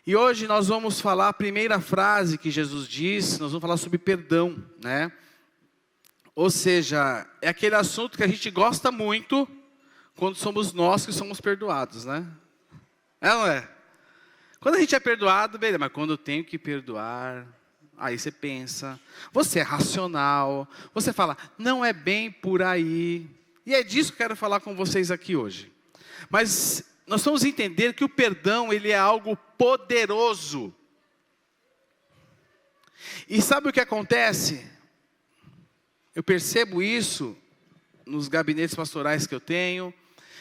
E hoje nós vamos falar a primeira frase que Jesus disse, nós vamos falar sobre perdão, né? Ou seja, é aquele assunto que a gente gosta muito quando somos nós que somos perdoados, né? É ou não é? Quando a gente é perdoado, beleza, mas quando eu tenho que perdoar, aí você pensa, você é racional, você fala, não é bem por aí. E é disso que eu quero falar com vocês aqui hoje. Mas nós vamos entender que o perdão, ele é algo poderoso. E sabe o que acontece? Eu percebo isso nos gabinetes pastorais que eu tenho.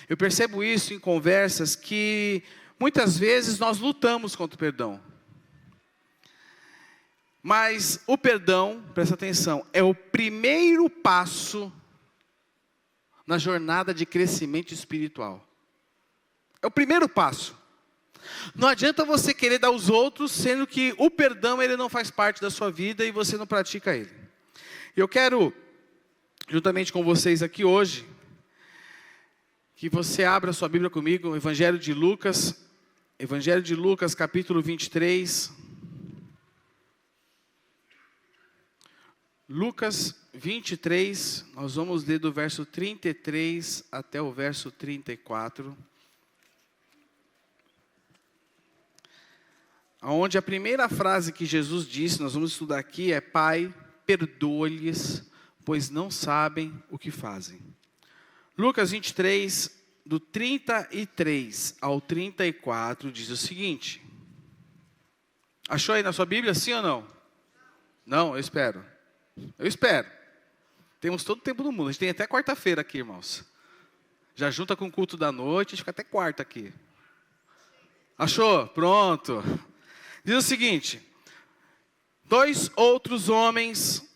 Eu percebo isso em conversas que muitas vezes nós lutamos contra o perdão. Mas o perdão, presta atenção, é o primeiro passo na jornada de crescimento espiritual. É o primeiro passo. Não adianta você querer dar aos outros, sendo que o perdão ele não faz parte da sua vida e você não pratica ele. Eu quero, juntamente com vocês aqui hoje, que você abra sua Bíblia comigo, o Evangelho de Lucas capítulo 23. Lucas 23, nós vamos ler do verso 33 até o verso 34. Onde a primeira frase que Jesus disse, nós vamos estudar aqui, é: Pai, perdoa-lhes, pois não sabem o que fazem. Lucas 23, do 33 ao 34, diz o seguinte. Achou aí na sua Bíblia, sim ou não? Não, eu espero. Temos todo o tempo do mundo, a gente tem até quarta-feira aqui, irmãos. Já junta com o culto da noite, a gente fica até quarta aqui. Achou? Pronto. Diz o seguinte: 2 outros homens,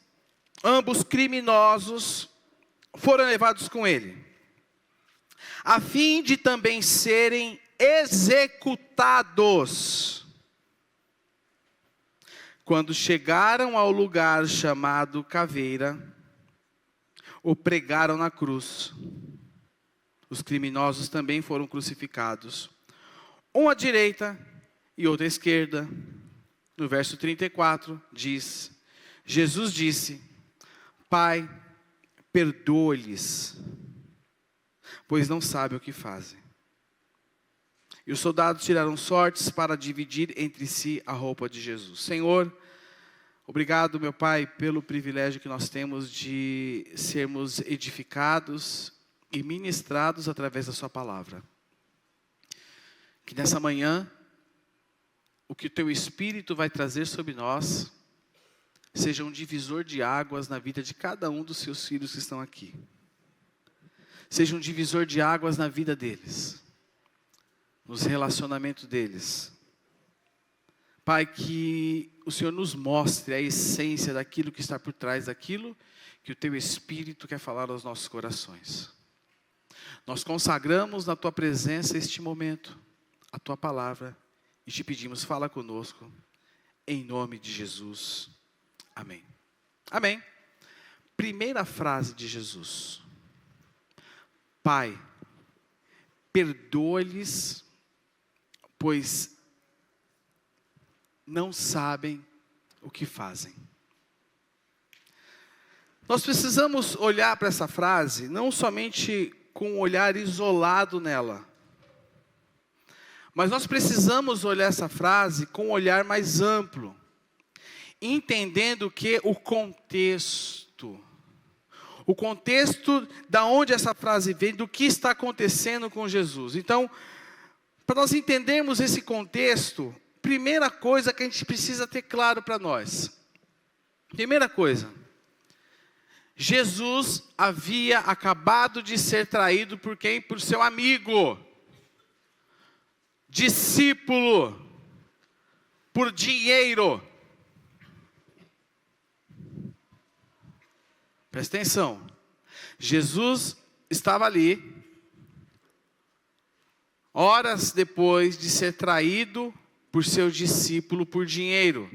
ambos criminosos, foram levados com ele, a fim de também serem executados. Quando chegaram ao lugar chamado Caveira, o pregaram na cruz. Os criminosos também foram crucificados, um à direita e outro à esquerda. No verso 34 diz: Jesus disse: Pai, perdoa-lhes, pois não sabem o que fazem. E os soldados tiraram sortes para dividir entre si a roupa de Jesus. Senhor, obrigado, meu Pai, pelo privilégio que nós temos de sermos edificados e ministrados através da sua palavra. Que nessa manhã, o que o teu Espírito vai trazer sobre nós, seja um divisor de águas na vida de cada um dos seus filhos que estão aqui. Seja um divisor de águas na vida deles, nos relacionamentos deles. Pai, que o Senhor nos mostre a essência daquilo que está por trás daquilo que o teu Espírito quer falar aos nossos corações. Nós consagramos na tua presença este momento, a tua palavra, e te pedimos, fala conosco, em nome de Jesus. Amém. Amém. Primeira frase de Jesus: Pai, perdoa-lhes, pois não sabem o que fazem. Nós precisamos olhar para essa frase, não somente com um olhar isolado nela, mas nós precisamos olhar essa frase com um olhar mais amplo, entendendo que o contexto da onde essa frase vem, do que está acontecendo com Jesus. Então, para nós entendermos esse contexto, primeira coisa que a gente precisa ter claro para nós. Primeira coisa, Jesus havia acabado de ser traído por quem? Por seu amigo, discípulo, por dinheiro. Presta atenção, Jesus estava ali, horas depois de ser traído por seu discípulo por dinheiro.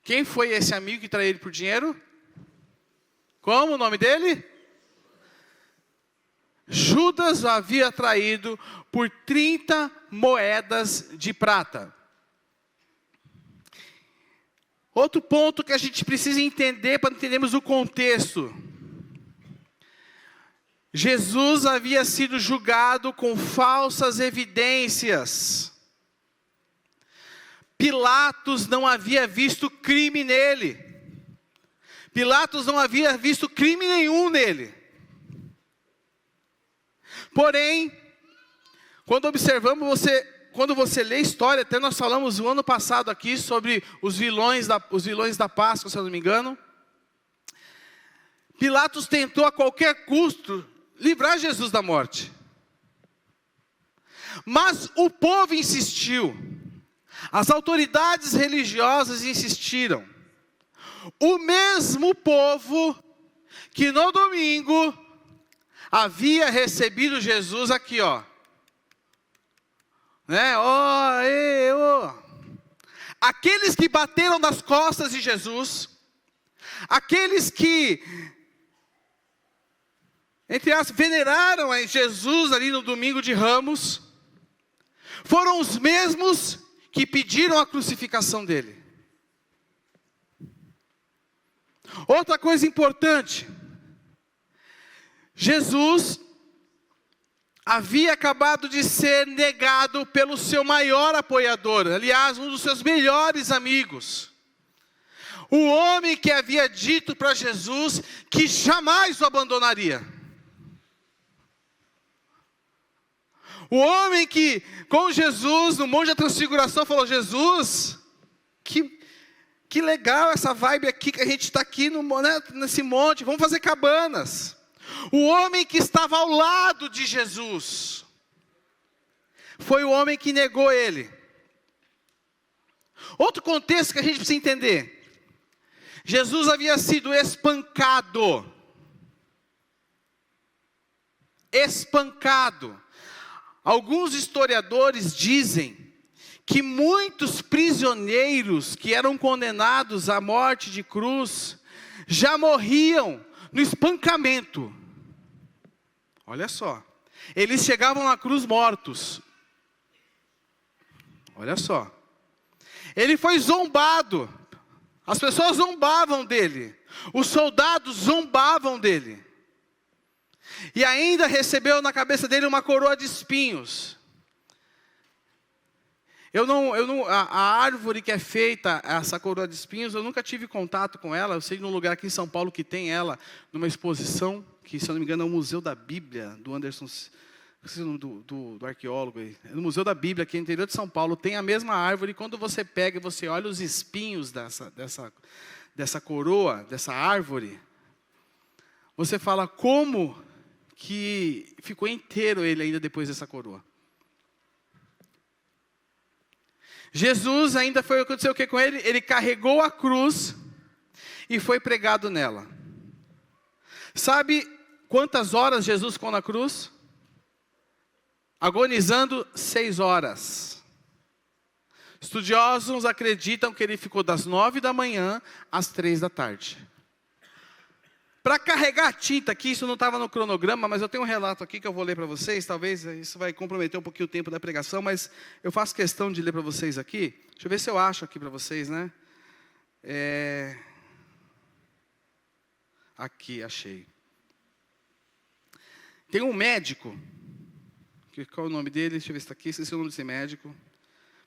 Quem foi esse amigo que traiu ele por dinheiro? Como o nome dele? Judas o havia traído por 30 moedas de prata. Outro ponto que a gente precisa entender para entendermos o contexto. Jesus havia sido julgado com falsas evidências. Pilatos não havia visto crime nele. Pilatos não havia visto crime nenhum nele. Porém, quando você lê a história, até nós falamos o ano passado aqui sobre os vilões da Páscoa, se eu não me engano. Pilatos tentou a qualquer custo livrar Jesus da morte. Mas o povo insistiu. As autoridades religiosas insistiram. O mesmo povo que no domingo havia recebido Jesus aqui, ó. Né? Aqueles que bateram nas costas de Jesus, aqueles que, entre aspas, veneraram a Jesus ali no domingo de Ramos, foram os mesmos que pediram a crucificação dele. Outra coisa importante, Jesus havia acabado de ser negado pelo seu maior apoiador, aliás, um dos seus melhores amigos. O homem que havia dito para Jesus que jamais o abandonaria. O homem que, com Jesus, no Monte da Transfiguração, falou: Jesus, que legal essa vibe aqui, que a gente está aqui nesse monte, vamos fazer cabanas. O homem que estava ao lado de Jesus, foi o homem que negou ele. Outro contexto que a gente precisa entender. Jesus havia sido espancado. Espancado. Alguns historiadores dizem que muitos prisioneiros que eram condenados à morte de cruz, já morriam no espancamento. Olha só, eles chegavam na cruz mortos. Olha só, ele foi zombado, as pessoas zombavam dele, os soldados zombavam dele, e ainda recebeu na cabeça dele uma coroa de espinhos. A árvore que é feita, essa coroa de espinhos, eu nunca tive contato com ela. Eu sei de um lugar aqui em São Paulo que tem ela, numa exposição, que, se eu não me engano, é o Museu da Bíblia, do Anderson, do arqueólogo aí. No Museu da Bíblia, aqui no interior de São Paulo, tem a mesma árvore, e quando você pega e você olha os espinhos dessa coroa, dessa árvore, você fala como que ficou inteiro ele ainda depois dessa coroa. Jesus ainda aconteceu o que com ele? Ele carregou a cruz e foi pregado nela. Sabe quantas horas Jesus ficou na cruz? Agonizando 6 horas. Estudiosos acreditam que ele ficou das 9 da manhã às 3 da tarde. Para carregar a tinta aqui, isso não estava no cronograma, mas eu tenho um relato aqui que eu vou ler para vocês. Talvez isso vai comprometer um pouquinho o tempo da pregação, mas eu faço questão de ler para vocês aqui. Deixa eu ver se eu acho aqui para vocês, né? Aqui, achei. Tem um médico, qual é o nome dele? Deixa eu ver se está aqui, esqueci o nome desse médico.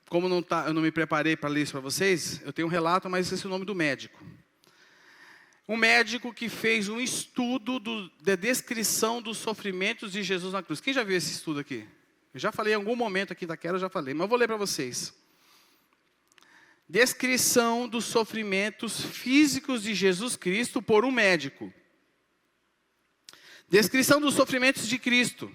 Como eu não me preparei para ler isso para vocês, eu tenho um relato, mas esqueci o nome do médico. Um médico que fez um estudo da descrição dos sofrimentos de Jesus na cruz. Quem já viu esse estudo aqui? Eu já falei em algum momento aqui daquela, eu já falei, mas eu vou ler para vocês. Descrição dos sofrimentos físicos de Jesus Cristo por um médico. Descrição dos sofrimentos de Cristo.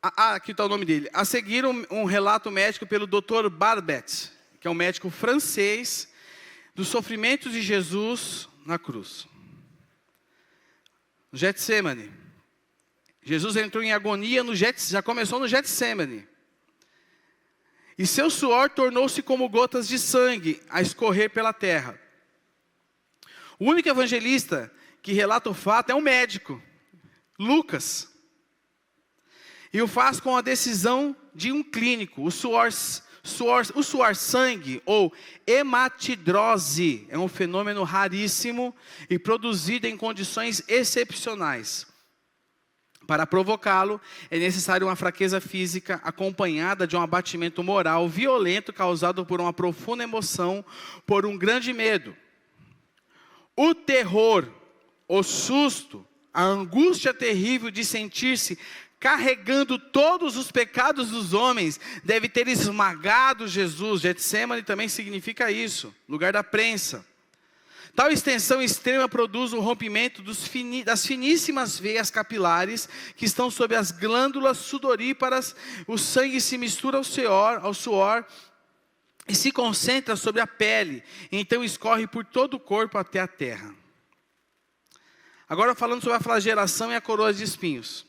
Aqui está o nome dele. A seguir um relato médico pelo Dr. Barbet, que é um médico francês, dos sofrimentos de Jesus na cruz. Getsemane. Jesus entrou em agonia já começou no Getsemane. E seu suor tornou-se como gotas de sangue a escorrer pela terra. O único evangelista que relata o fato é um médico, Lucas. E o faz com a decisão de um clínico. O suor O suar sangue, ou hematidrose, é um fenômeno raríssimo e produzido em condições excepcionais. Para provocá-lo, é necessário uma fraqueza física acompanhada de um abatimento moral violento causado por uma profunda emoção, por um grande medo. O terror, o susto, a angústia terrível de sentir-se carregando todos os pecados dos homens, deve ter esmagado Jesus. Getsemane também significa isso, lugar da prensa. Tal extensão extrema produz o rompimento das finíssimas veias capilares que estão sob as glândulas sudoríparas. O sangue se mistura ao suor e se concentra sobre a pele, então escorre por todo o corpo até a terra. Agora falando sobre a flagelação e a coroa de espinhos.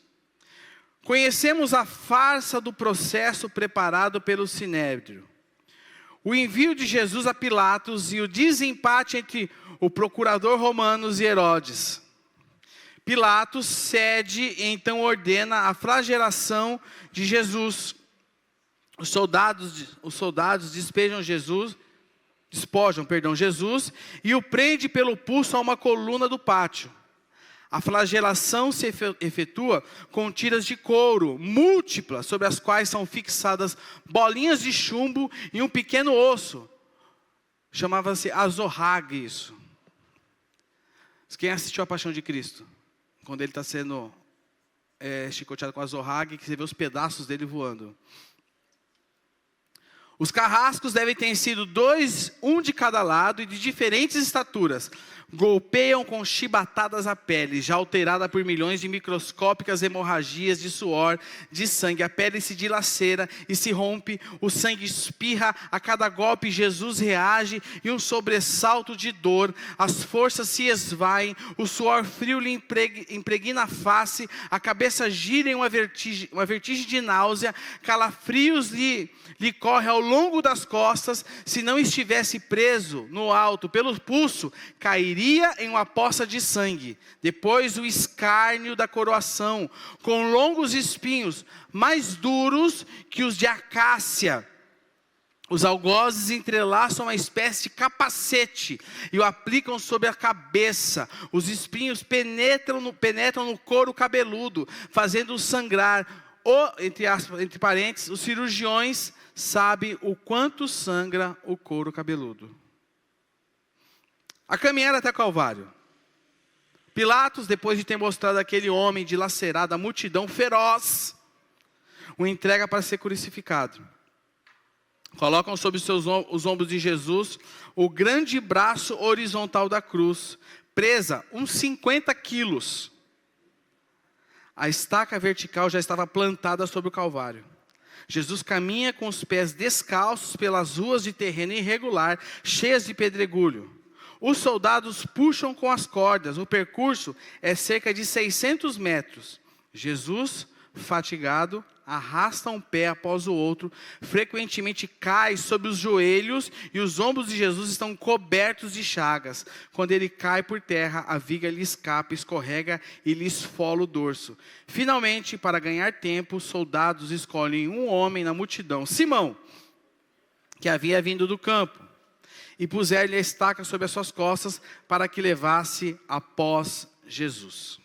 Conhecemos a farsa do processo preparado pelo Sinédrio. O envio de Jesus a Pilatos e o desempate entre o procurador romano e Herodes. Pilatos cede e então ordena a flagelação de Jesus. Os soldados despojam Jesus e o prende pelo pulso a uma coluna do pátio. A flagelação se efetua com tiras de couro múltiplas, sobre as quais são fixadas bolinhas de chumbo e um pequeno osso. Chamava-se azorrague isso. Quem assistiu a Paixão de Cristo? Quando ele está sendo chicoteado com azorrague, que você vê os pedaços dele voando. Os carrascos devem ter sido 2, um de cada lado e de diferentes estaturas. Golpeiam com chibatadas a pele, já alterada por milhões de microscópicas hemorragias de suor, de sangue. A pele se dilacera e se rompe, o sangue espirra a cada golpe. Jesus reage e um sobressalto de dor. As forças se esvaem, o suor frio lhe impregna a face, a cabeça gira em uma vertigem de náusea, calafrios lhe corre ao longo das costas. Se não estivesse preso no alto pelo pulso, cairia em uma poça de sangue. Depois o escárnio da coroação, com longos espinhos, mais duros que os de acácia. Os algozes entrelaçam uma espécie de capacete e o aplicam sobre a cabeça. Os espinhos penetram no couro cabeludo, fazendo-o sangrar. Entre parênteses, os cirurgiões sabem o quanto sangra o couro cabeludo. A caminhada até Calvário. Pilatos, depois de ter mostrado aquele homem dilacerado, a multidão feroz, o entrega para ser crucificado. Colocam sobre os ombros de Jesus o grande braço horizontal da cruz, presa uns 50 quilos. A estaca vertical já estava plantada sobre o Calvário. Jesus caminha com os pés descalços pelas ruas de terreno irregular, cheias de pedregulho. Os soldados puxam com as cordas. O percurso é cerca de 600 metros. Jesus, fatigado, arrasta um pé após o outro. Frequentemente cai sobre os joelhos e os ombros de Jesus estão cobertos de chagas. Quando ele cai por terra, a viga lhe escapa, escorrega e lhe esfola o dorso. Finalmente, para ganhar tempo, os soldados escolhem um homem na multidão, Simão, que havia vindo do campo, e puseram-lhe a estaca sobre as suas costas para que levasse após Jesus.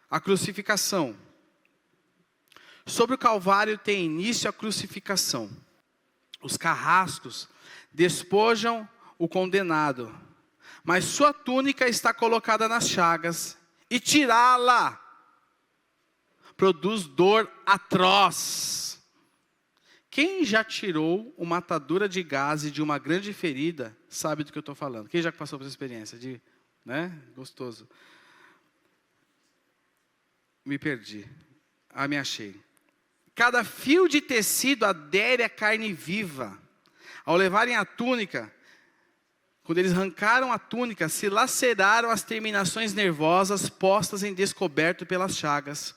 A crucificação. Sobre o Calvário tem início a crucificação. Os carrascos despojam o condenado, mas sua túnica está colocada nas chagas, e tirá-la produz dor atroz. Quem já tirou uma atadura de gás de uma grande ferida, sabe do que eu estou falando. Quem já passou por essa experiência? Gostoso. Me perdi. Me achei. Cada fio de tecido adere à carne viva. Ao levarem a túnica, quando eles arrancaram a túnica, se laceraram as terminações nervosas postas em descoberto pelas chagas.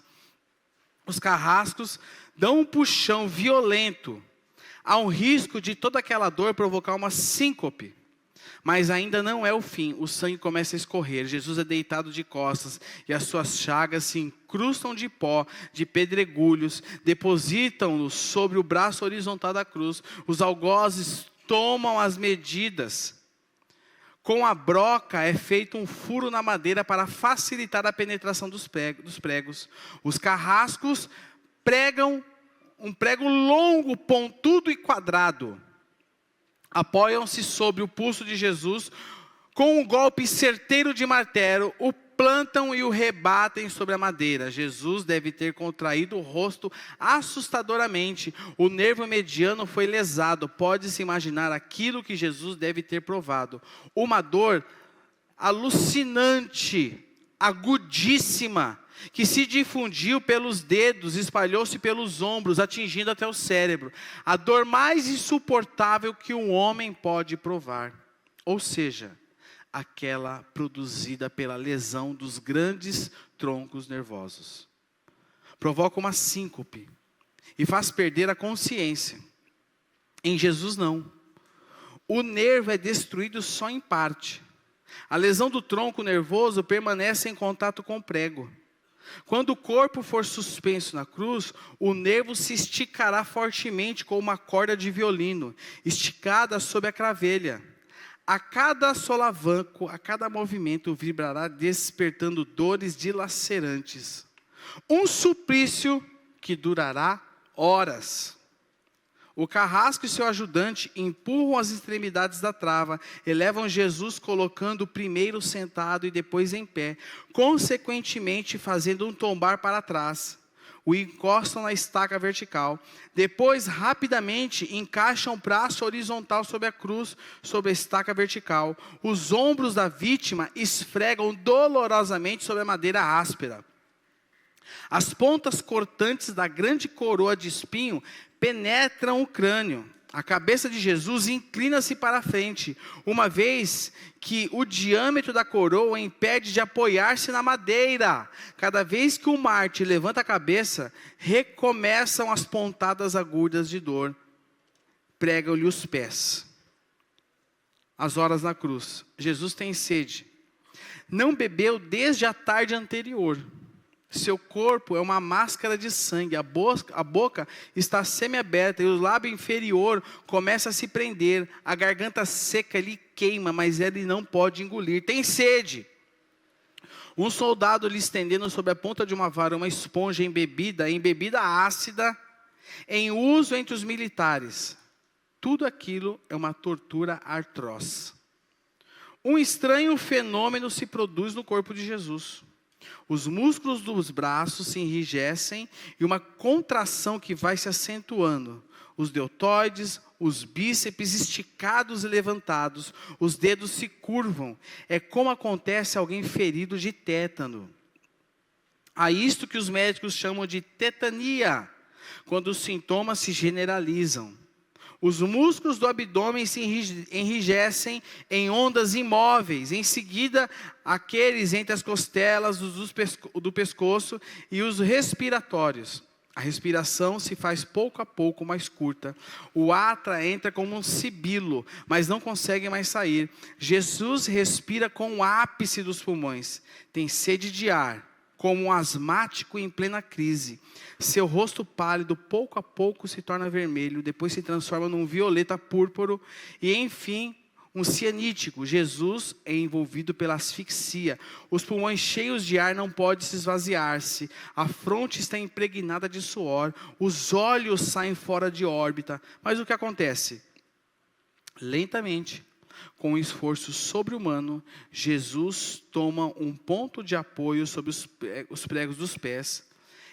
Os carrascos dão um puxão violento. Há um risco de toda aquela dor provocar uma síncope. Mas ainda não é o fim, o sangue começa a escorrer, Jesus é deitado de costas, e as suas chagas se incrustam de pó, de pedregulhos, depositam-no sobre o braço horizontal da cruz, os algozes tomam as medidas. Com a broca é feito um furo na madeira para facilitar a penetração dos pregos. Os carrascos pregam um prego longo, pontudo e quadrado. Apoiam-se sobre o pulso de Jesus, com um golpe certeiro de martelo, o plantam e o rebatem sobre a madeira. Jesus deve ter contraído o rosto assustadoramente. O nervo mediano foi lesado. Pode-se imaginar aquilo que Jesus deve ter provado. Uma dor alucinante, agudíssima, que se difundiu pelos dedos, espalhou-se pelos ombros, atingindo até o cérebro. A dor mais insuportável que um homem pode provar. Ou seja, aquela produzida pela lesão dos grandes troncos nervosos. Provoca uma síncope e faz perder a consciência. Em Jesus não. O nervo é destruído só em parte. A lesão do tronco nervoso permanece em contato com o prego. Quando o corpo for suspenso na cruz, o nervo se esticará fortemente como uma corda de violino, esticada sob a cravelha. A cada solavanco, a cada movimento, vibrará despertando dores dilacerantes. Um suplício que durará horas. O carrasco e seu ajudante empurram as extremidades da trava, elevam Jesus colocando primeiro sentado e depois em pé, consequentemente fazendo um tombar para trás. O encostam na estaca vertical. Depois, rapidamente, encaixam o braço horizontal sobre a cruz, sobre a estaca vertical. Os ombros da vítima esfregam dolorosamente sobre a madeira áspera. As pontas cortantes da grande coroa de espinho penetram o crânio. A cabeça de Jesus inclina-se para a frente, uma vez que o diâmetro da coroa impede de apoiar-se na madeira. Cada vez que o mártir levanta a cabeça, recomeçam as pontadas agudas de dor. Pregam-lhe os pés. As horas na cruz. Jesus tem sede. Não bebeu desde a tarde anterior. Seu corpo é uma máscara de sangue, a boca está semiaberta e o lábio inferior começa a se prender, a garganta seca lhe queima, mas ele não pode engolir, tem sede. Um soldado lhe estendendo sobre a ponta de uma vara uma esponja embebida ácida, em uso entre os militares. Tudo aquilo é uma tortura atroz. Um estranho fenômeno se produz no corpo de Jesus. Os músculos dos braços se enrijecem e uma contração que vai se acentuando. Os deltoides, os bíceps esticados e levantados, os dedos se curvam. É como acontece a alguém ferido de tétano. Há isto que os médicos chamam de tetania, quando os sintomas se generalizam. Os músculos do abdômen se enrijecem em ondas imóveis. Em seguida, aqueles entre as costelas do pescoço e os respiratórios. A respiração se faz pouco a pouco mais curta. O atra entra como um sibilo, mas não consegue mais sair. Jesus respira com o ápice dos pulmões. Tem sede de ar, como um asmático em plena crise. Seu rosto pálido, pouco a pouco, se torna vermelho, depois se transforma num violeta púrpuro e, enfim, um cianítico. Jesus é envolvido pela asfixia. Os pulmões cheios de ar não podem se esvaziar-se. A fronte está impregnada de suor. Os olhos saem fora de órbita. Mas o que acontece? Lentamente, com um esforço sobre-humano, Jesus toma um ponto de apoio sobre os pregos dos pés,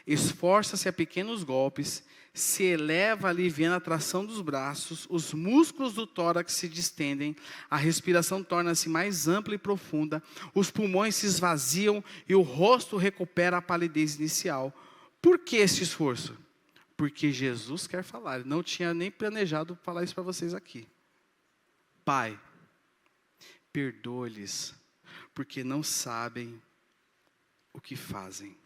esforça-se a pequenos golpes, se eleva aliviando a tração dos braços, os músculos do tórax se distendem, a respiração torna-se mais ampla e profunda, os pulmões se esvaziam e o rosto recupera a palidez inicial. Por que esse esforço? Porque Jesus quer falar. Ele não tinha nem planejado falar isso para vocês aqui. Pai, perdoa-lhes, porque não sabem o que fazem.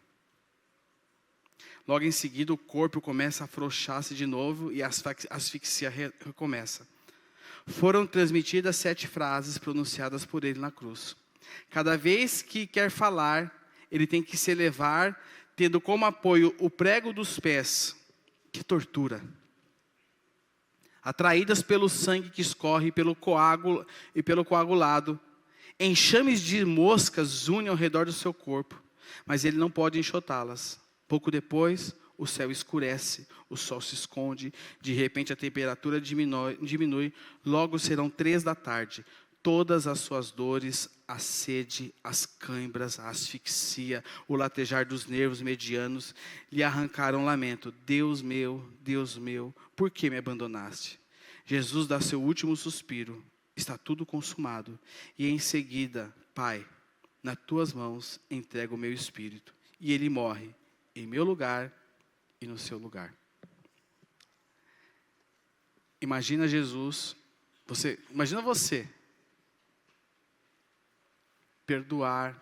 Logo em seguida, o corpo começa a afrouxar-se de novo e a asfixia recomeça. foram transmitidas 7 frases pronunciadas por ele na cruz. Cada vez que quer falar, ele tem que se elevar, tendo como apoio o prego dos pés. Que tortura! Atraídas pelo sangue que escorre pelo coagulado, enxames de moscas unem ao redor do seu corpo, mas ele não pode enxotá-las. Pouco depois, o céu escurece, o sol se esconde, de repente a temperatura diminui, logo serão 3 da tarde. Todas as suas dores, a sede, as cãibras, a asfixia, o latejar dos nervos medianos, lhe arrancaram lamento. Deus meu, por que me abandonaste? Jesus dá seu último suspiro, está tudo consumado. E em seguida, Pai, nas tuas mãos entrego o meu espírito. E ele morre em meu lugar e no seu lugar. Imagina imagina você perdoar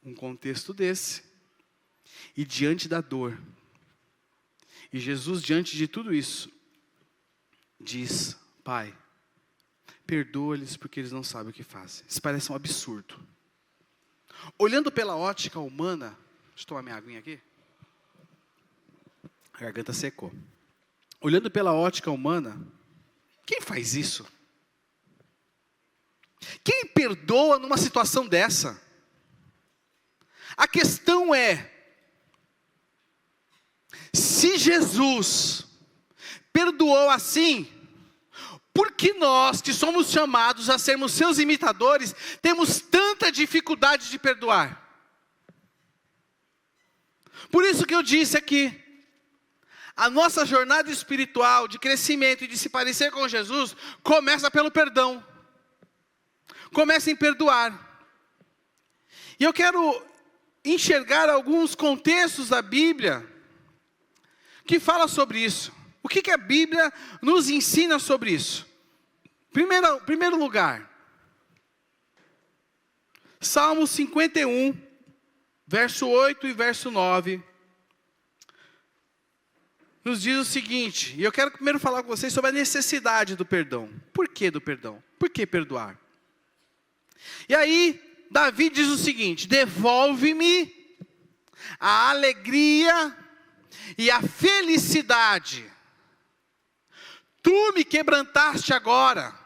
um contexto desse, e diante da dor, e Jesus diante de tudo isso, diz: Pai, perdoa-lhes porque eles não sabem o que fazem. Isso parece um absurdo. Olhando pela ótica humana, deixa eu tomar minha aguinha aqui, a garganta secou. Olhando pela ótica humana, quem faz isso? Quem perdoa numa situação dessa? A questão é, se Jesus perdoou assim, por que nós, que somos chamados a sermos seus imitadores, temos tanta dificuldade de perdoar? Por isso que eu disse aqui, a nossa jornada espiritual de crescimento e de se parecer com Jesus, começa pelo perdão. Começa em perdoar. E eu quero enxergar alguns contextos da Bíblia que fala sobre isso. O que a Bíblia nos ensina sobre isso? Primeiro lugar, Salmo 51, verso 8 e verso 9, nos diz o seguinte, e eu quero primeiro falar com vocês sobre a necessidade do perdão. Por que do perdão? Por que perdoar? E aí, Davi diz o seguinte: devolve-me a alegria e a felicidade. Tu me quebrantaste agora.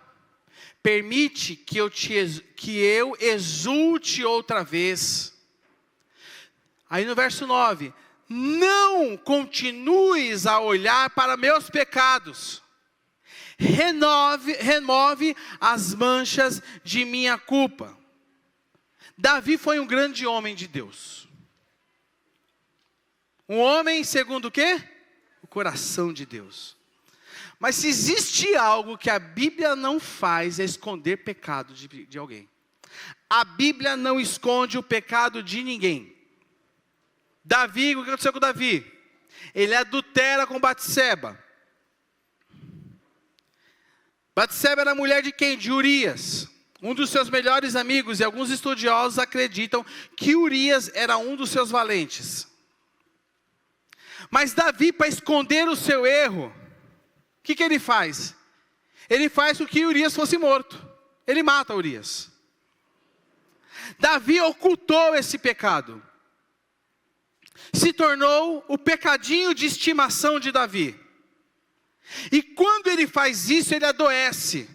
Permite que eu exulte outra vez. Aí no verso 9: não continues a olhar para meus pecados. Remove as manchas de minha culpa. Davi foi um grande homem de Deus. Um homem segundo o quê? O coração de Deus. Mas se existe algo que a Bíblia não faz, é esconder pecado de alguém. A Bíblia não esconde o pecado de ninguém. Davi, o que aconteceu com Davi? Ele adultera com Batseba. Batseba era mulher de quem? De Urias, um dos seus melhores amigos, e alguns estudiosos acreditam que Urias era um dos seus valentes. Mas Davi, para esconder o seu erro, o que ele faz? Ele faz com que Urias fosse morto. Ele mata Urias. Davi ocultou esse pecado. Se tornou o pecadinho de estimação de Davi. E quando ele faz isso, ele adoece.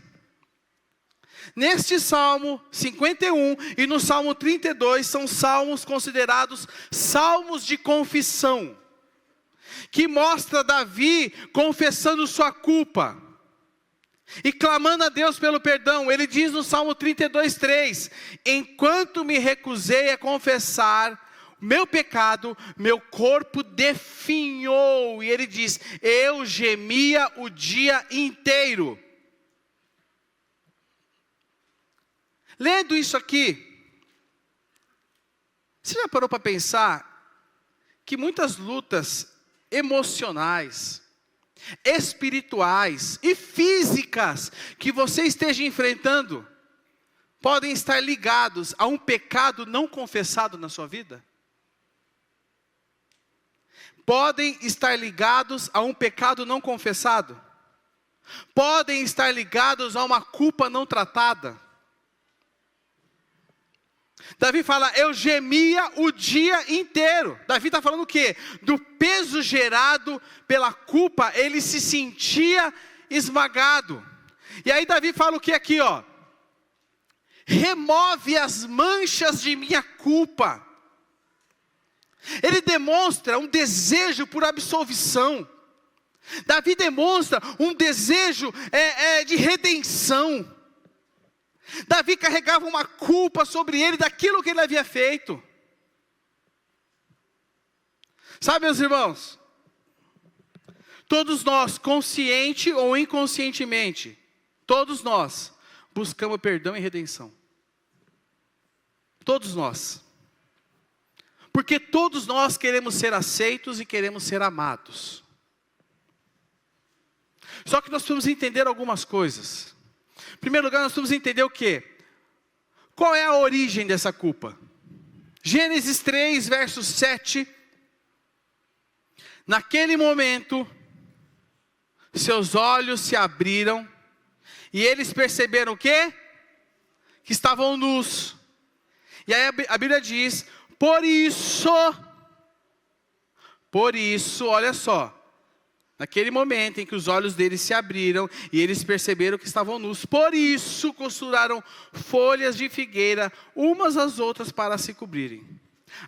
Neste Salmo 51 e no Salmo 32, são salmos considerados salmos de confissão, que mostra Davi confessando sua culpa e clamando a Deus pelo perdão. Ele diz no Salmo 32:3: enquanto me recusei a confessar meu pecado, meu corpo definhou. E ele diz: eu gemia o dia inteiro. Lendo isso aqui, você já parou para pensar que muitas lutas emocionais, espirituais e físicas que você esteja enfrentando podem estar ligados a um pecado não confessado na sua vida? Podem estar ligados a um pecado não confessado. podem estar ligados a uma culpa não tratada. Davi fala, eu gemia o dia inteiro. Davi está falando o quê? Do peso gerado pela culpa, ele se sentia esmagado. E aí Davi fala o que aqui, ó? Remove as manchas de minha culpa. Ele demonstra um desejo por absolvição. Davi demonstra um desejo de redenção. Davi carregava uma culpa sobre ele daquilo que ele havia feito. Sabe, meus irmãos? Todos nós, consciente ou inconscientemente, todos nós buscamos perdão e redenção. Todos nós. Porque todos nós queremos ser aceitos e queremos ser amados. Só que nós precisamos entender algumas coisas. Em primeiro lugar, nós precisamos entender o quê? Qual é a origem dessa culpa? Gênesis 3, verso 7. Naquele momento, seus olhos se abriram e eles perceberam o quê? Que estavam nus. E aí a Bíblia diz, por isso, olha só. Naquele momento em que os olhos deles se abriram e eles perceberam que estavam nus, por isso costuraram folhas de figueira umas às outras para se cobrirem.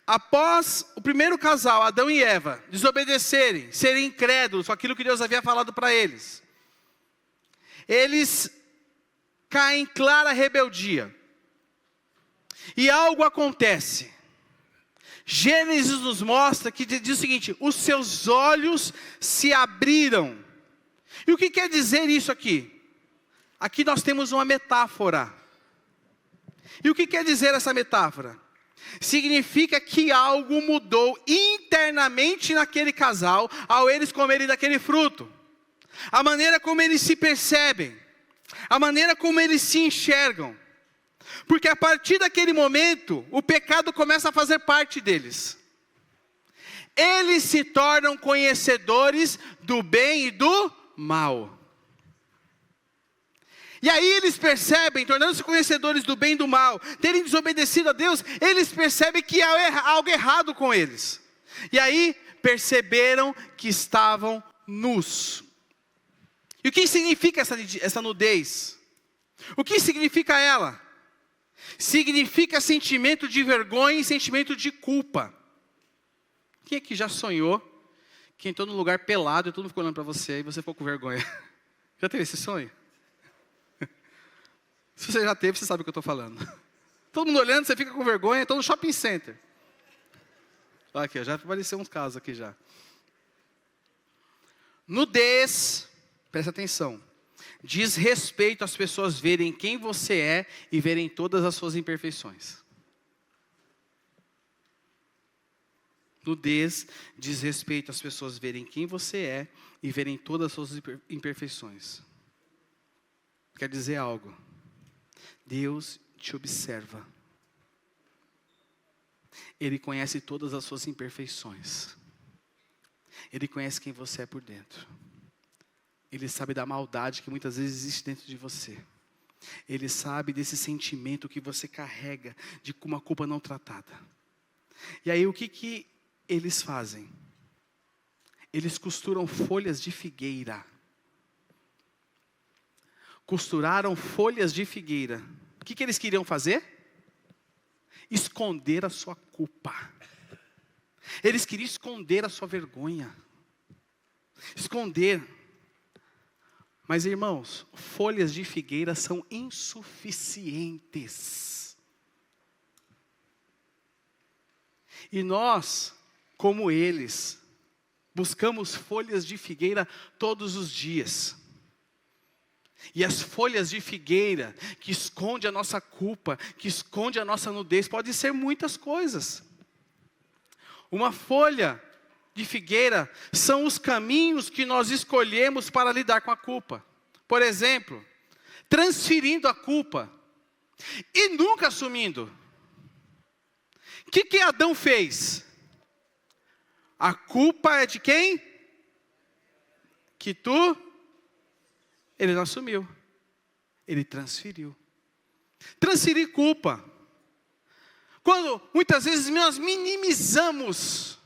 Após o primeiro casal, Adão e Eva, desobedecerem, serem incrédulos com aquilo que Deus havia falado para eles, eles caem em clara rebeldia. E algo acontece. Gênesis nos mostra que diz o seguinte, os seus olhos se abriram. E o que quer dizer isso aqui? Aqui nós temos uma metáfora. E o que quer dizer essa metáfora? Significa que algo mudou internamente naquele casal, ao eles comerem daquele fruto. A maneira como eles se percebem, a maneira como eles se enxergam. Porque a partir daquele momento, o pecado começa a fazer parte deles. Eles se tornam conhecedores do bem e do mal. E aí eles percebem, tornando-se conhecedores do bem e do mal, terem desobedecido a Deus, eles percebem que há algo errado com eles. E aí perceberam que estavam nus. E o que significa essa nudez? O que significa ela? Significa sentimento de vergonha e sentimento de culpa. Quem aqui já sonhou que entrou num lugar pelado e todo mundo ficou olhando para você e você ficou com vergonha? Já teve esse sonho? Se você já teve, você sabe o que eu estou falando. Todo mundo olhando, você fica com vergonha, estou no shopping center. Olha aqui, já apareceu uns casos aqui já. Nudez, presta atenção. Diz respeito às pessoas verem quem você é e verem todas as suas imperfeições. Nudez diz respeito às pessoas verem quem você é e verem todas as suas imperfeições. Quer dizer algo. Deus te observa. Ele conhece todas as suas imperfeições. Ele conhece quem você é por dentro. Ele sabe da maldade que muitas vezes existe dentro de você. Ele sabe desse sentimento que você carrega de uma culpa não tratada. E aí o que eles fazem? Eles costuram folhas de figueira. Costuraram folhas de figueira. O que eles queriam fazer? Esconder a sua culpa. Eles queriam esconder a sua vergonha. Esconder. Mas irmãos, folhas de figueira são insuficientes. E nós, como eles, buscamos folhas de figueira todos os dias. E as folhas de figueira que esconde a nossa culpa, que esconde a nossa nudez, podem ser muitas coisas. Uma folha de figueira são os caminhos que nós escolhemos para lidar com a culpa. Por exemplo, transferindo a culpa e nunca assumindo. O que Adão fez? A culpa é de quem? Que tu? Ele não assumiu. Ele transferiu. Transferir culpa. Quando muitas vezes nós minimizamos.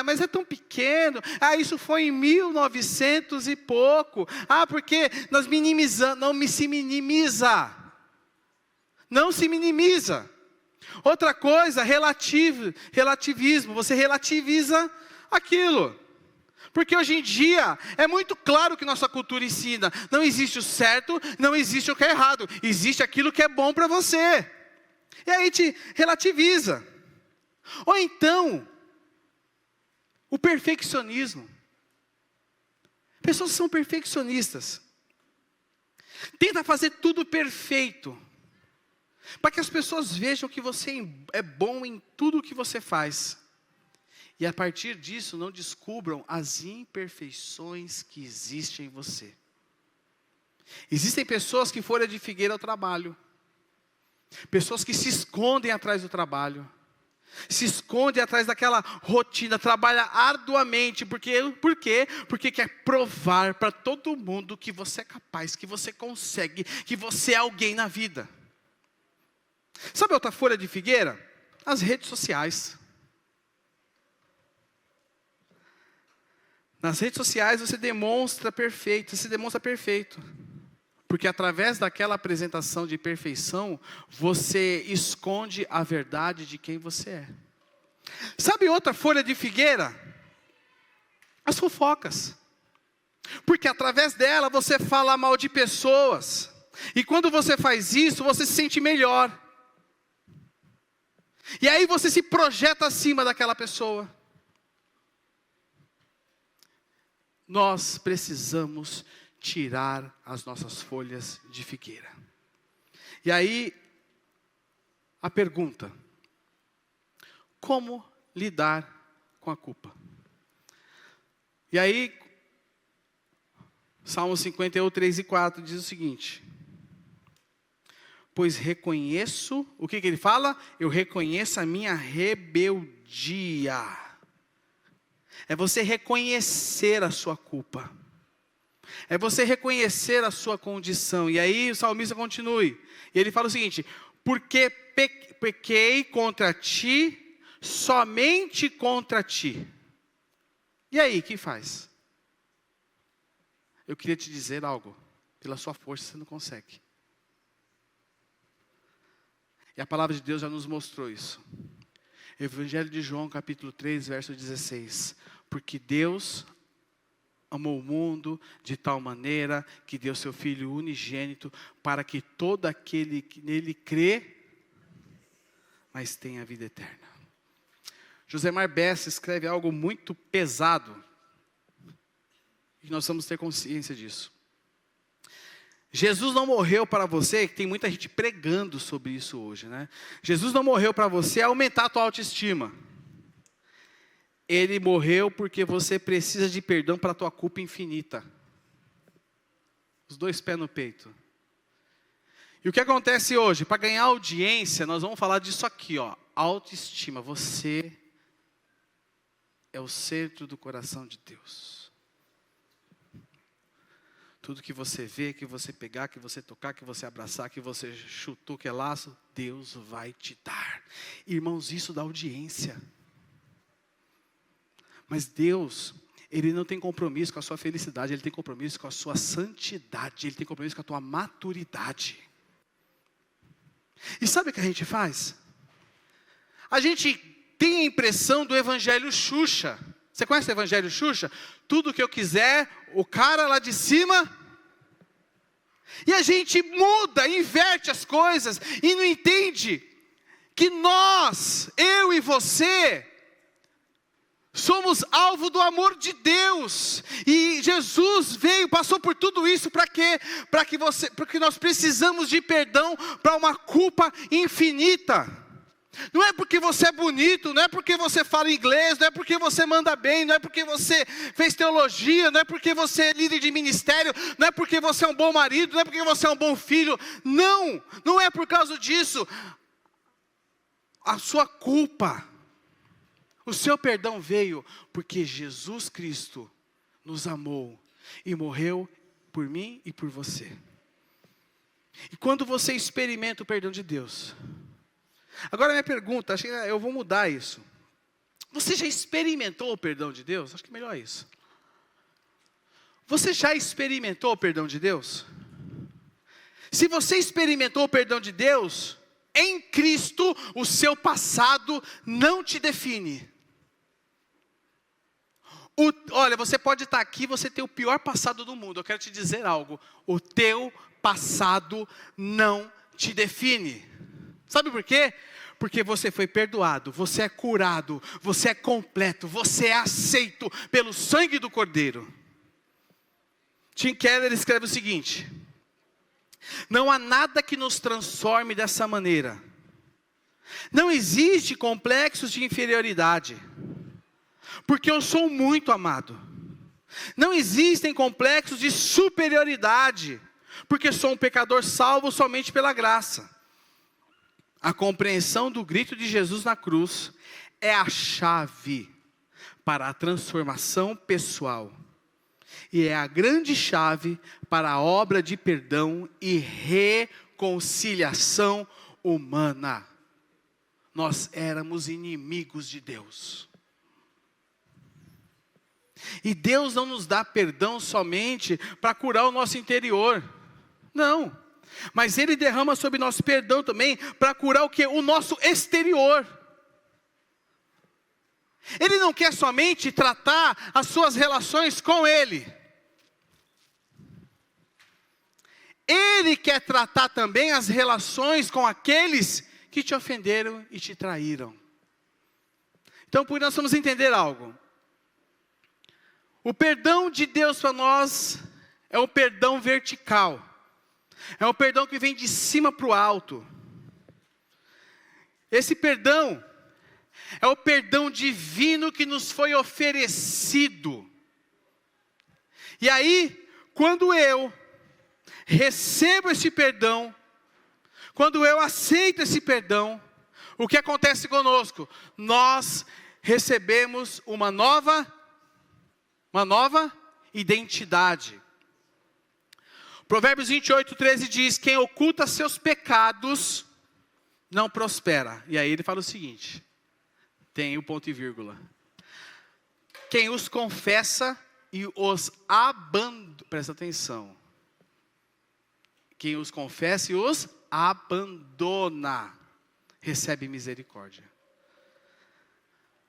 Mas é tão pequeno. Isso foi em 1900 e pouco. Porque nós minimizamos. Não se minimiza. Não se minimiza. Outra coisa, relativismo. Você relativiza aquilo. Porque hoje em dia, é muito claro que nossa cultura ensina. Não existe o certo, não existe o que é errado. Existe aquilo que é bom para você. E aí te relativiza. Ou então, o perfeccionismo. Pessoas que são perfeccionistas. Tenta fazer tudo perfeito. Para que as pessoas vejam que você é bom em tudo o que você faz. E a partir disso não descubram as imperfeições que existem em você. Existem pessoas que folha de figueira ao trabalho. Pessoas que se escondem atrás do trabalho. Se escondem atrás daquela rotina, trabalha arduamente. Por quê? Porque quer provar para todo mundo que você é capaz, que você consegue, que você é alguém na vida. Sabe outra folha de figueira? As redes sociais. Nas redes sociais você demonstra perfeito, você demonstra perfeito. Porque através daquela apresentação de perfeição, você esconde a verdade de quem você é. Sabe outra folha de figueira? As fofocas. Porque através dela você fala mal de pessoas. E quando você faz isso, você se sente melhor. E aí você se projeta acima daquela pessoa. Nós precisamos tirar as nossas folhas de figueira. E aí, a pergunta: como lidar com a culpa? E aí, Salmo 51, 3 e 4 diz o seguinte: pois reconheço, o que ele fala? Eu reconheço a minha rebeldia. É você reconhecer a sua culpa. É você reconhecer a sua condição. E aí o salmista continue. E ele fala o seguinte: porque pequei contra ti, somente contra ti. E aí, o que faz? Eu queria te dizer algo. Pela sua força você não consegue. E a palavra de Deus já nos mostrou isso. Evangelho de João, capítulo 3, verso 16. Porque Deus amou o mundo de tal maneira que deu seu Filho unigênito, para que todo aquele que nele crê, mas tenha a vida eterna. Josemar Bessa escreve algo muito pesado, e nós vamos ter consciência disso. Jesus não morreu para você, que tem muita gente pregando sobre isso hoje, né? Jesus não morreu para você aumentar a tua autoestima. Ele morreu porque você precisa de perdão para a tua culpa infinita. Os dois pés no peito. E o que acontece hoje? Para ganhar audiência, nós vamos falar disso aqui, ó. Autoestima. Você é o centro do coração de Deus. Tudo que você vê, que você pegar, que você tocar, que você abraçar, que você chutou, que é laço, Deus vai te dar. Irmãos, isso dá audiência. Mas Deus, Ele não tem compromisso com a sua felicidade, Ele tem compromisso com a sua santidade, Ele tem compromisso com a tua maturidade. E sabe o que a gente faz? A gente tem a impressão do Evangelho Xuxa. Você conhece o Evangelho Xuxa? Tudo que eu quiser, o cara lá de cima. E a gente muda, inverte as coisas e não entende que nós, eu e você, somos alvo do amor de Deus. E Jesus veio, passou por tudo isso para quê? Porque nós precisamos de perdão para uma culpa infinita. Não é porque você é bonito, não é porque você fala inglês, não é porque você manda bem, não é porque você fez teologia, não é porque você é líder de ministério, não é porque você é um bom marido, não é porque você é um bom filho. Não, não é por causa disso. A sua culpa, o seu perdão veio porque Jesus Cristo nos amou e morreu por mim e por você. E quando você experimenta o perdão de Deus. Agora minha pergunta, acho que eu vou mudar isso. Você já experimentou o perdão de Deus? Acho que é melhor isso. Você já experimentou o perdão de Deus? Se você experimentou o perdão de Deus, em Cristo, o seu passado não te define. Olha, você pode estar aqui, você tem o pior passado do mundo. Eu quero te dizer algo. O teu passado não te define. Sabe por quê? Porque você foi perdoado, você é curado, você é completo, você é aceito pelo sangue do Cordeiro. Tim Keller escreve o seguinte: não há nada que nos transforme dessa maneira. Não existe complexos de inferioridade, porque eu sou muito amado. Não existem complexos de superioridade, porque sou um pecador salvo somente pela graça. A compreensão do grito de Jesus na cruz é a chave para a transformação pessoal. E é a grande chave para a obra de perdão e reconciliação humana. Nós éramos inimigos de Deus. E Deus não nos dá perdão somente para curar o nosso interior. Não. Mas Ele derrama sobre nós perdão também para curar o quê? O nosso exterior. Ele não quer somente tratar as suas relações com Ele. Ele quer tratar também as relações com aqueles que te ofenderam e te traíram. Então, por isso nós vamos entender algo. O perdão de Deus para nós é o perdão vertical. É um perdão que vem de cima para o alto. Esse perdão é o perdão divino que nos foi oferecido. E aí, quando eu recebo esse perdão, quando eu aceito esse perdão, o que acontece conosco? Nós recebemos uma nova identidade. Provérbios 28:13 diz: quem oculta seus pecados não prospera. E aí ele fala o seguinte, tem o ponto e vírgula. Quem os confessa e os abandona, presta atenção. Quem os confessa e os abandona, recebe misericórdia.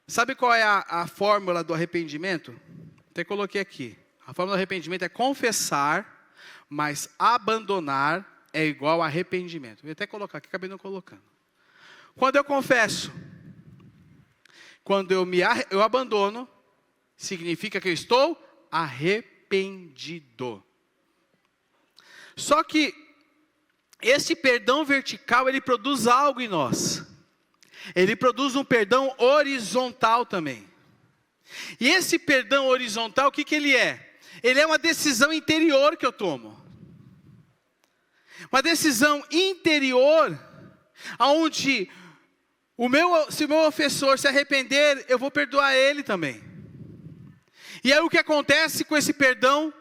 Sabe qual é a fórmula do arrependimento? Até coloquei aqui. A fórmula do arrependimento é confessar, mas abandonar é igual a arrependimento. Vou até colocar aqui, acabei não colocando. Quando eu confesso, quando eu abandono, significa que eu estou arrependido. Só que esse perdão vertical, ele produz algo em nós. Ele produz um perdão horizontal também. E esse perdão horizontal, o que ele é? Ele é uma decisão interior que eu tomo. Uma decisão interior, onde se o meu ofensor se arrepender, eu vou perdoar ele também. E aí o que acontece com esse perdão,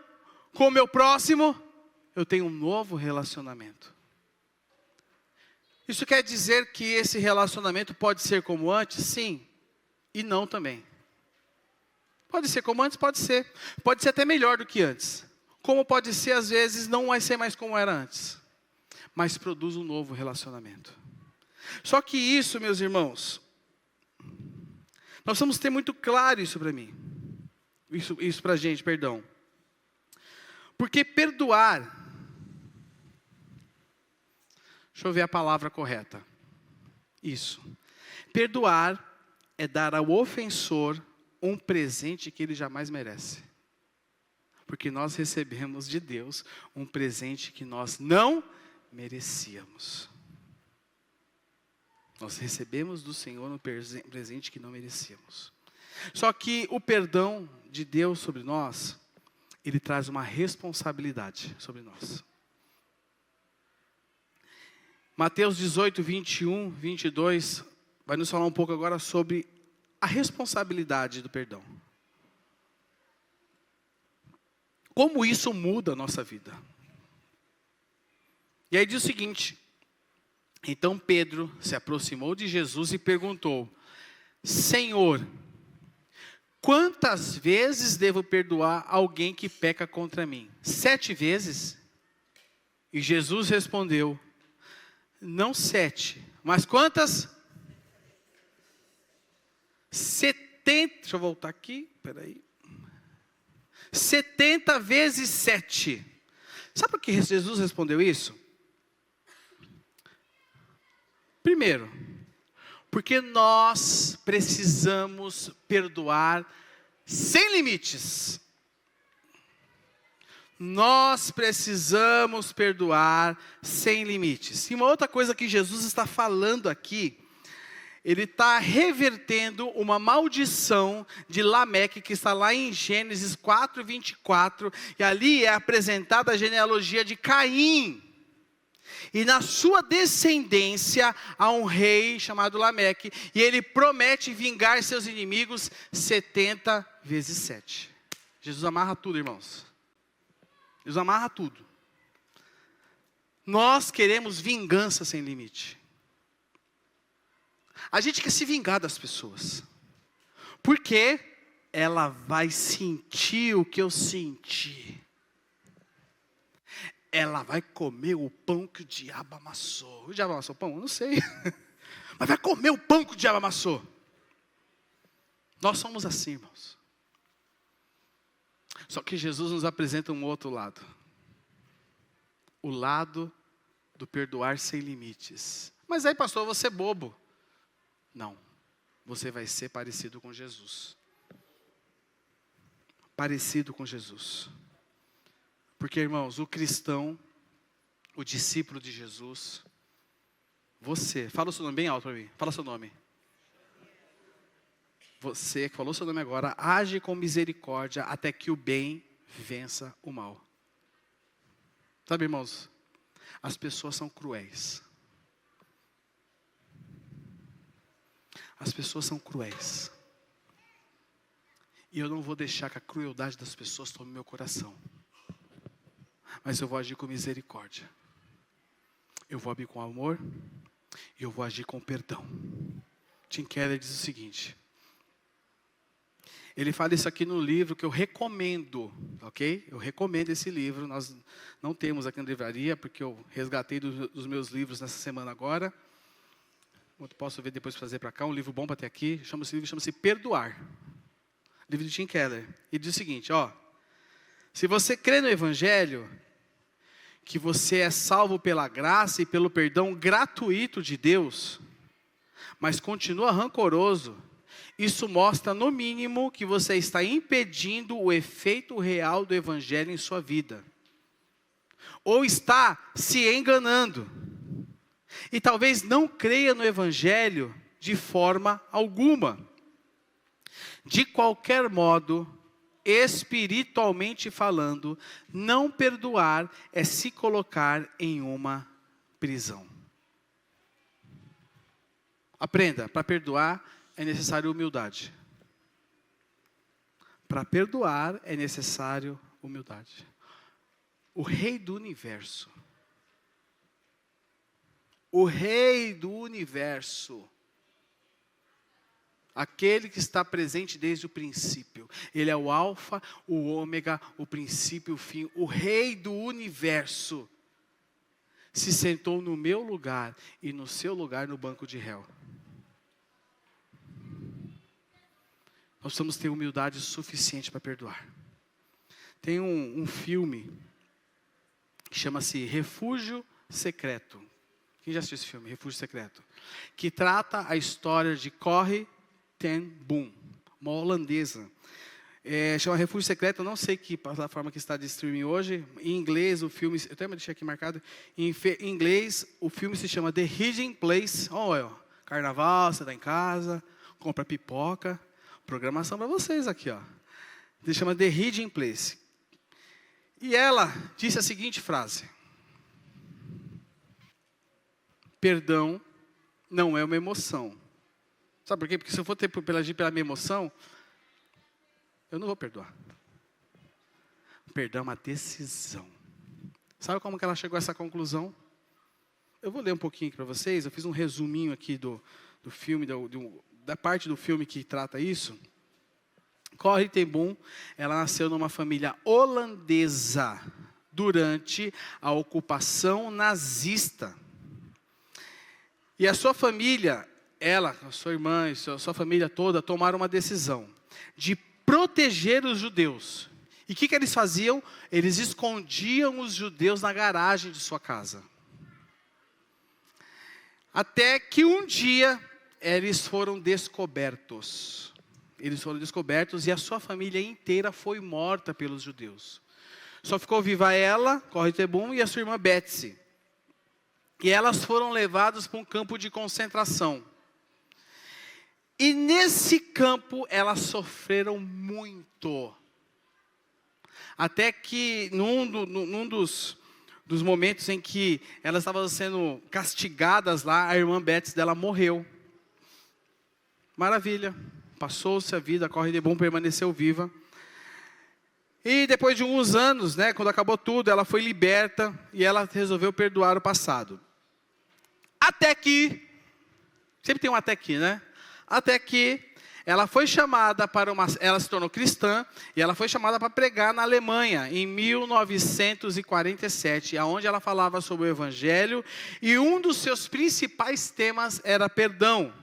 com o meu próximo? Eu tenho um novo relacionamento. Isso quer dizer que esse relacionamento pode ser como antes? Sim, e não também. Pode ser como antes? Pode ser. Pode ser até melhor do que antes. Como pode ser, às vezes, não vai ser mais como era antes. Mas produz um novo relacionamento. Só que isso, meus irmãos, nós vamos ter muito claro isso para mim. Isso para a gente, perdão. Porque perdoar, deixa eu ver a palavra correta. Isso. Perdoar é dar ao ofensor um presente que ele jamais merece. Porque nós recebemos de Deus um presente que nós não merecíamos. Nós recebemos do Senhor um presente que não merecíamos. Só que o perdão de Deus sobre nós, ele traz uma responsabilidade sobre nós. Mateus 18, 21, 22, vai nos falar um pouco agora sobre a responsabilidade do perdão. Como isso muda a nossa vida? E aí diz o seguinte: então Pedro se aproximou de Jesus e perguntou: Senhor, quantas vezes devo perdoar alguém que peca contra mim? 7 vezes? E Jesus respondeu: não 7, mas quantas? 70, deixa eu voltar aqui, peraí. 70 vezes 7. Sabe por que Jesus respondeu isso? Primeiro, porque nós precisamos perdoar sem limites. Nós precisamos perdoar sem limites. E uma outra coisa que Jesus está falando aqui, ele está revertendo uma maldição de Lameque, que está lá em Gênesis 4:24, e ali é apresentada a genealogia de Caim. E na sua descendência há um rei chamado Lameque, e ele promete vingar seus inimigos 70 vezes 7. Jesus amarra tudo, irmãos. Jesus amarra tudo. Nós queremos vingança sem limite. A gente quer se vingar das pessoas, porque ela vai sentir o que eu senti. Ela vai comer o pão que o diabo amassou. O diabo amassou o pão? Eu não sei. Mas vai comer o pão que o diabo amassou. Nós somos assim, irmãos. Só que Jesus nos apresenta um outro lado. O lado do perdoar sem limites. Mas aí, pastor, você é bobo. Não. Você vai ser parecido com Jesus. Parecido com Jesus. Porque, irmãos, o cristão, o discípulo de Jesus, você, fala o seu nome bem alto para mim, fala seu nome. Você que falou seu nome agora, age com misericórdia até que o bem vença o mal. Sabe, irmãos, as pessoas são cruéis. As pessoas são cruéis. E eu não vou deixar que a crueldade das pessoas tome meu coração. Mas eu vou agir com misericórdia. Eu vou agir com amor. E eu vou agir com perdão. Tim Keller diz o seguinte. Ele fala isso aqui no livro que eu recomendo. Ok? Eu recomendo esse livro. Nós não temos aqui na livraria, porque eu resgatei dos meus livros nessa semana agora. Eu posso ver depois fazer para cá. Um livro bom para ter aqui. Esse livro chama-se Perdoar. Livro de Tim Keller. Ele diz o seguinte, ó. Se você crê no Evangelho, que você é salvo pela graça e pelo perdão gratuito de Deus, mas continua rancoroso, isso mostra no mínimo que você está impedindo o efeito real do Evangelho em sua vida. Ou está se enganando. E talvez não creia no Evangelho de forma alguma. De qualquer modo, espiritualmente falando, não perdoar é se colocar em uma prisão. Aprenda, para perdoar é necessário humildade. Para perdoar é necessário humildade. O Rei do Universo. O Rei do Universo. Aquele que está presente desde o princípio. Ele é o alfa, o ômega, o princípio, o fim. O Rei do Universo. Se sentou no meu lugar e no seu lugar no banco de réu. Nós precisamos ter humildade suficiente para perdoar. Tem um filme que chama-se Refúgio Secreto. Quem já assistiu esse filme, Refúgio Secreto? Que trata a história de Corrie ten Boom, uma holandesa. Chama Refúgio Secreto, eu não sei que plataforma que está de streaming hoje. Em inglês, o filme, eu até me deixei aqui marcado. Em inglês, o filme se chama The Hidden Place. Carnaval, você está em casa, compra pipoca. Programação para vocês aqui, ó. Ele chama The Hidden Place. E ela disse a seguinte frase: perdão não é uma emoção. Sabe por quê? Porque se eu for agir pela minha emoção, eu não vou perdoar. Perdão é uma decisão. Sabe como que ela chegou a essa conclusão? Eu vou ler um pouquinho aqui para vocês. Eu fiz um resuminho aqui do filme, da parte do filme que trata isso. Corrie ten Boom, ela nasceu numa família holandesa durante a ocupação nazista. E a sua família, ela, a sua irmã e a sua família toda tomaram uma decisão de proteger os judeus. E o que eles faziam? Eles escondiam os judeus na garagem de sua casa. Até que um dia eles foram descobertos. Eles foram descobertos e a sua família inteira foi morta pelos judeus. Só ficou viva ela, Corrie ten Boom, e a sua irmã Betsy. E elas foram levadas para um campo de concentração. E nesse campo elas sofreram muito. Até que num dos momentos em que elas estavam sendo castigadas lá, a irmã Betsy dela morreu. Maravilha. Passou-se a vida, a Corrie ten Boom permaneceu viva. E depois de alguns anos, quando acabou tudo, ela foi liberta e ela resolveu perdoar o passado. Até que, sempre tem um até que, Até que ela foi chamada ela se tornou cristã e ela foi chamada para pregar na Alemanha em 1947, onde ela falava sobre o Evangelho e um dos seus principais temas era perdão.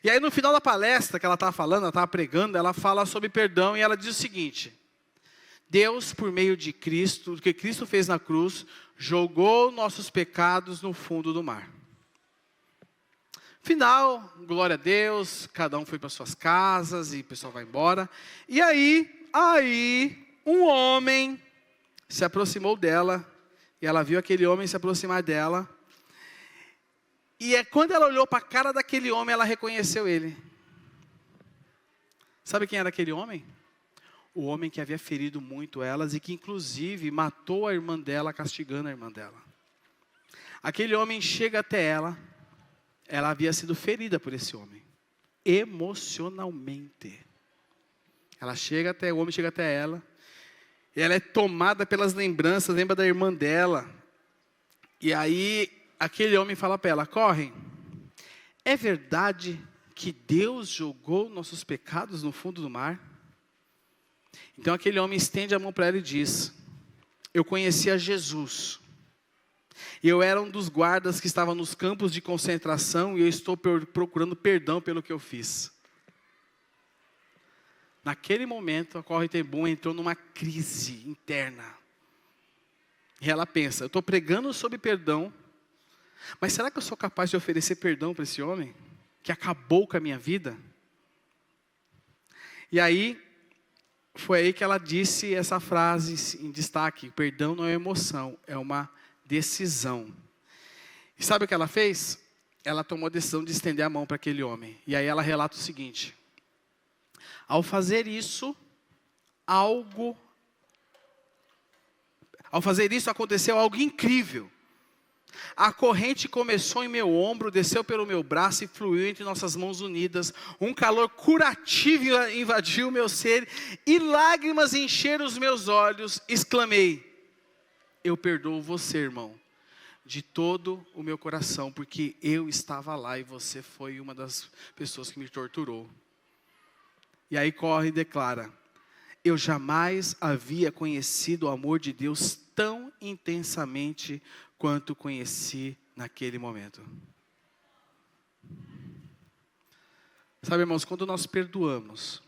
E aí no final da palestra que ela estava falando, ela estava pregando, ela fala sobre perdão e ela diz o seguinte: Deus, por meio de Cristo, do que Cristo fez na cruz, jogou nossos pecados no fundo do mar. Final, glória a Deus, cada um foi para suas casas e o pessoal vai embora. E aí um homem se aproximou dela e ela viu aquele homem se aproximar dela. E quando ela olhou para a cara daquele homem, ela reconheceu ele. Sabe quem era aquele homem? O homem que havia ferido muito elas e que inclusive matou a irmã dela, castigando a irmã dela. Aquele homem chega até ela. Ela havia sido ferida por esse homem, emocionalmente. O homem chega até ela, e ela é tomada pelas lembranças, lembra da irmã dela. E aí, aquele homem fala para ela: Corrie, é verdade que Deus jogou nossos pecados no fundo do mar? Então aquele homem estende a mão para ela e diz: eu conhecia Jesus. E eu era um dos guardas que estava nos campos de concentração e eu estou procurando perdão pelo que eu fiz. Naquele momento, a Corrie ten Boom entrou numa crise interna. E ela pensa: eu estou pregando sobre perdão, mas será que eu sou capaz de oferecer perdão para esse homem que acabou com a minha vida? E aí, foi aí que ela disse essa frase em destaque: perdão não é emoção, é uma decisão. E sabe o que ela fez? Ela tomou a decisão de estender a mão para aquele homem. E aí ela relata o seguinte: ao fazer isso aconteceu algo incrível. A corrente começou em meu ombro, desceu pelo meu braço e fluiu entre nossas mãos unidas. Um calor curativo invadiu o meu ser e lágrimas encheram os meus olhos. Exclamei: eu perdoo você, irmão, de todo o meu coração, porque eu estava lá e você foi uma das pessoas que me torturou. E aí Corrie declara: eu jamais havia conhecido o amor de Deus tão intensamente quanto conheci naquele momento. Sabe, irmãos, quando nós perdoamos,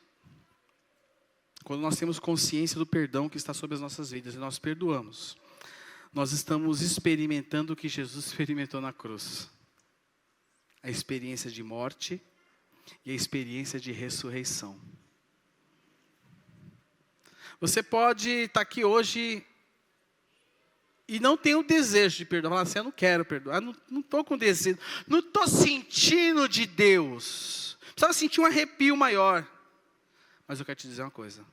quando nós temos consciência do perdão que está sobre as nossas vidas e nós perdoamos, nós estamos experimentando o que Jesus experimentou na cruz. A experiência de morte e a experiência de ressurreição. Você pode estar aqui hoje e não tem o desejo de perdoar. Falar assim: eu não quero perdoar, não estou com desejo, não estou sentindo de Deus. Precisava sentir um arrepio maior. Mas eu quero te dizer uma coisa: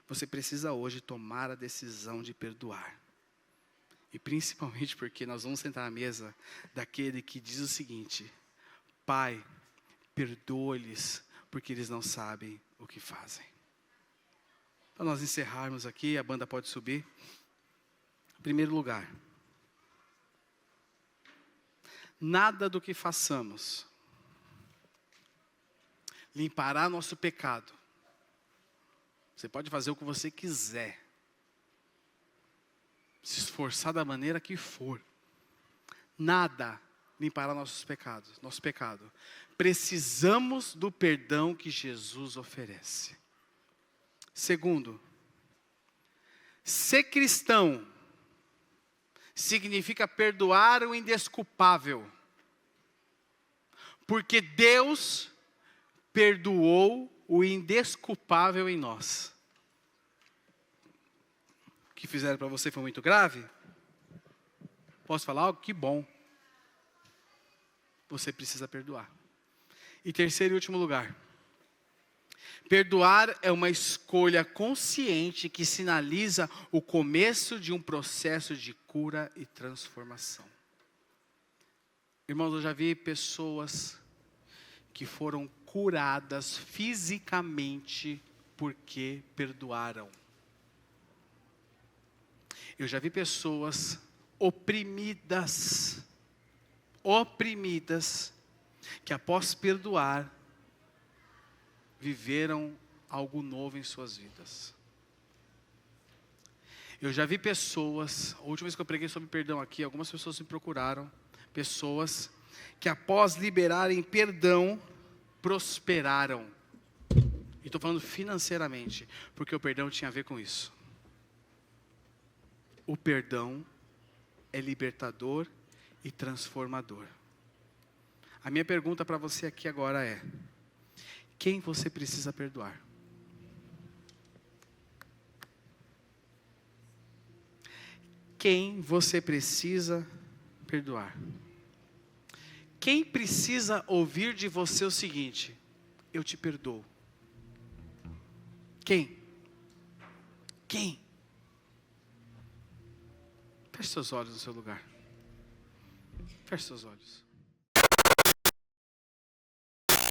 você precisa hoje tomar a decisão de perdoar. E principalmente porque nós vamos sentar à mesa daquele que diz o seguinte: Pai, perdoa-lhes, porque eles não sabem o que fazem. Para nós encerrarmos aqui, a banda pode subir. Em primeiro lugar, nada do que façamos limpará nosso pecado. Você pode fazer o que você quiser, se esforçar da maneira que for. Nada limpará nossos pecados, nosso pecado. Precisamos do perdão que Jesus oferece. Segundo, ser cristão significa perdoar o indesculpável, porque Deus perdoou o indesculpável em nós. O que fizeram para você foi muito grave? Posso falar algo? Que bom. Você precisa perdoar. E terceiro e último lugar, perdoar é uma escolha consciente que sinaliza o começo de um processo de cura e transformação. Irmãos, eu já vi pessoas que foram curadas fisicamente porque perdoaram. Eu já vi pessoas oprimidas, que após perdoar, viveram algo novo em suas vidas. Eu já vi pessoas, a última vez que eu preguei sobre perdão aqui, algumas pessoas me procuraram, pessoas que após liberarem perdão, prosperaram. E estou falando financeiramente, porque o perdão tinha a ver com isso. O perdão é libertador e transformador. A minha pergunta para você aqui agora é: quem você precisa perdoar? Quem você precisa perdoar? Quem precisa ouvir de você o seguinte: eu te perdoo? Quem? Quem? Feche seus olhos no seu lugar. Feche seus olhos.